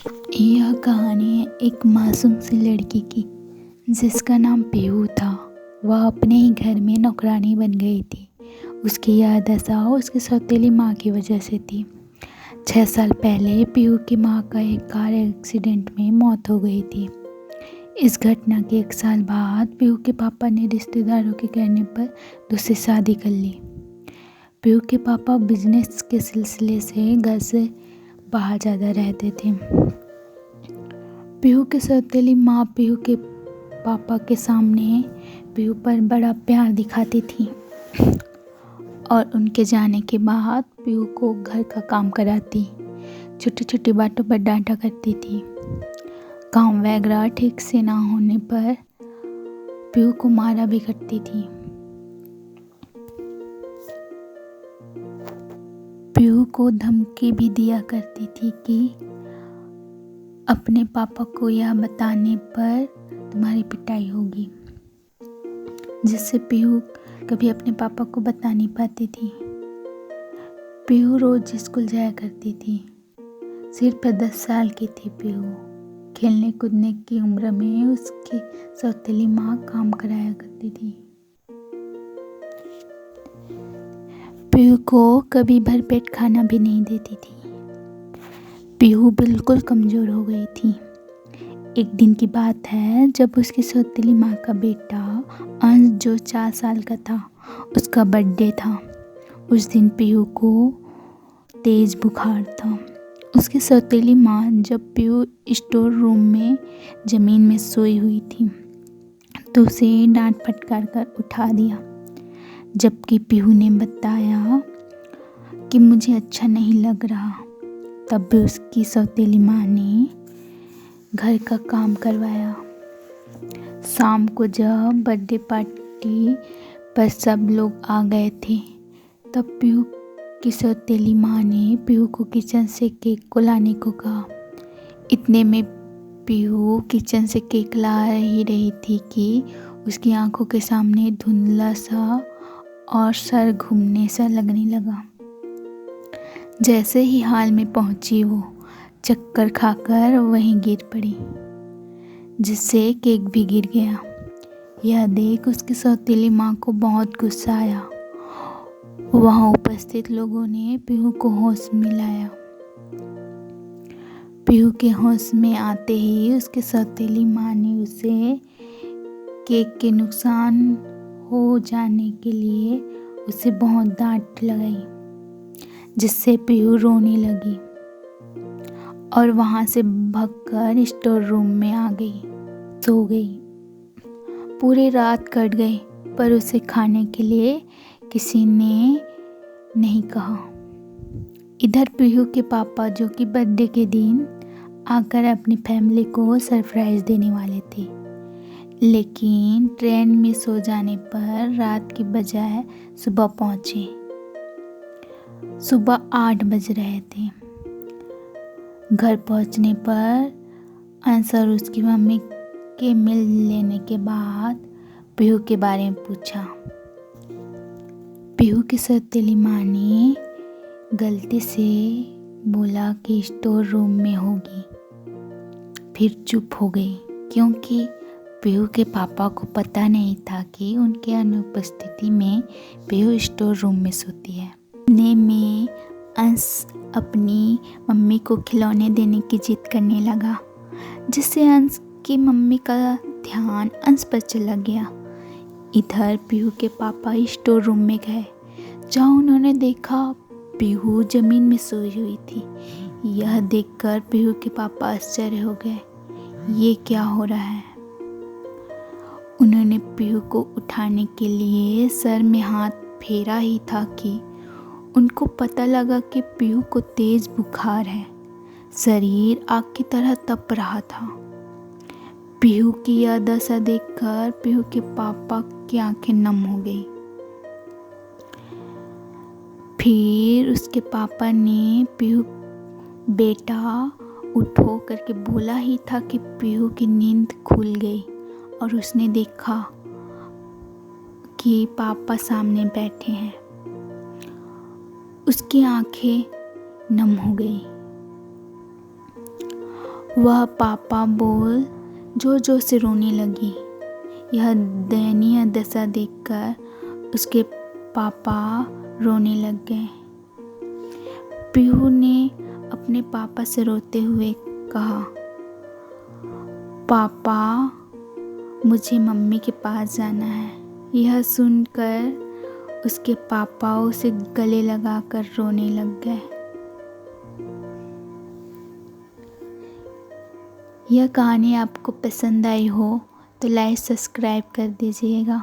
यह कहानी है एक मासूम सी लड़की की जिसका नाम पीहू था। वह अपने ही घर में नौकरानी बन गई थी। उसकी यह दशा उसकी सौतेली माँ की वजह से थी। 6 साल पहले पीहू की माँ का एक कार एक्सीडेंट में मौत हो गई थी। इस घटना के 1 साल बाद पीहू के पापा ने रिश्तेदारों के कहने पर दूसरी शादी कर ली। पीहू के पापा बिजनेस के सिलसिले से घर से बाहर ज़्यादा रहते थे। पीहू की सौतेली माँ पीहू के पापा के सामने पीहू पर बड़ा प्यार दिखाती थी और उनके जाने के बाद पीहू को घर का काम कराती, छोटी छोटी बातों पर डांटा करती थी। काम वगैरह ठीक से ना होने पर पीहू को मारा भी करती थी। पीहू को धमकी भी दिया करती थी कि अपने पापा को यह बताने पर तुम्हारी पिटाई होगी, जिससे पीहू कभी अपने पापा को बता नहीं पाती थी। पीहू रोज स्कूल जाया करती थी। सिर्फ 10 साल की थी पीहू। खेलने कूदने की उम्र में उसकी सौतेली माँ काम कराया करती थी। पीहू को कभी भरपेट खाना भी नहीं देती थी। पीहू बिल्कुल कमज़ोर हो गई थी। एक दिन की बात है जब उसकी सौतेली माँ का बेटा अंश, जो 4 साल का था, उसका बर्थडे था। उस दिन पीहू को तेज बुखार था। उसकी सौतेली माँ जब पीहू स्टोर रूम में ज़मीन में सोई हुई थी तो उसे डांट फटकार कर उठा दिया। जबकि पीहू ने बताया कि मुझे अच्छा नहीं लग रहा, तब भी उसकी सौतेली माँ ने घर का काम करवाया। शाम को जब बर्थडे पार्टी पर सब लोग आ गए थे तब पीहू की सौतेली माँ ने पीहू को किचन से केक को लाने को कहा। इतने में पीहू किचन से केक ला ही रही थी कि उसकी आंखों के सामने धुंधला सा और सर घूमने सा लगने लगा। जैसे ही हाल में पहुंची वो चक्कर खाकर वहीं गिर पड़ी, जिससे केक भी गिर गया। यह देख उसकी सौतेली माँ को बहुत गुस्सा आया। वहाँ उपस्थित लोगों ने पीहू को होश में लाया। पीहू के होश में आते ही उसकी सौतेली माँ ने उसे केक के नुकसान हो जाने के लिए उसे बहुत डांट लगाई, जिससे पीहू रोने लगी और वहाँ से भागकर स्टोर रूम में आ गई, सो गई। पूरी रात कट गई पर उसे खाने के लिए किसी ने नहीं कहा। इधर पीहू के पापा, जो कि बर्थडे के दिन आकर अपनी फैमिली को सरप्राइज देने वाले थे, लेकिन ट्रेन में सो जाने पर रात की बजाय सुबह पहुँचे। सुबह 8 बज रहे थे। घर पहुंचने पर अंश और उसकी मम्मी के मिल लेने के बाद पीहू के बारे में पूछा। पीहू की सौतेली माँ ने गलती से बोला कि स्टोर रूम में होगी। फिर चुप हो गई, क्योंकि पीहू के पापा को पता नहीं था कि उनके अनुपस्थिति में पीहू स्टोर रूम में सोती है। इतने में अंश अपनी मम्मी को खिलौने देने की जिद करने लगा, जिससे अंश की मम्मी का ध्यान अंश पर चला गया। इधर पीहू के पापा स्टोर रूम में गए, जहाँ उन्होंने देखा पीहू जमीन में सोई हुई थी। यह देखकर पीहू के पापा आश्चर्य हो गए, ये क्या हो रहा है। उन्होंने पीहू को उठाने के लिए सर में हाथ फेरा ही था कि उनको पता लगा कि पीहू को तेज बुखार है। शरीर आग की तरह तप रहा था। पीहू की यह दशा देखकर पीहू के पापा की आंखें नम हो गई। फिर उसके पापा ने पीहू बेटा उठो करके बोला ही था कि पीहू की नींद खुल गई और उसने देखा कि पापा सामने बैठे हैं। उसकी आंखें नम हो गई वह पापा बोल जोर जोर से रोने लगी। यह दयनीय दशा देखकर उसके पापा रोने लग गए। पीहू ने अपने पापा से रोते हुए कहा, पापा मुझे मम्मी के पास जाना है। यह सुनकर उसके पापा उसे गले लगाकर रोने लग गए। यह कहानी आपको पसंद आई हो तो लाइक सब्सक्राइब कर दीजिएगा।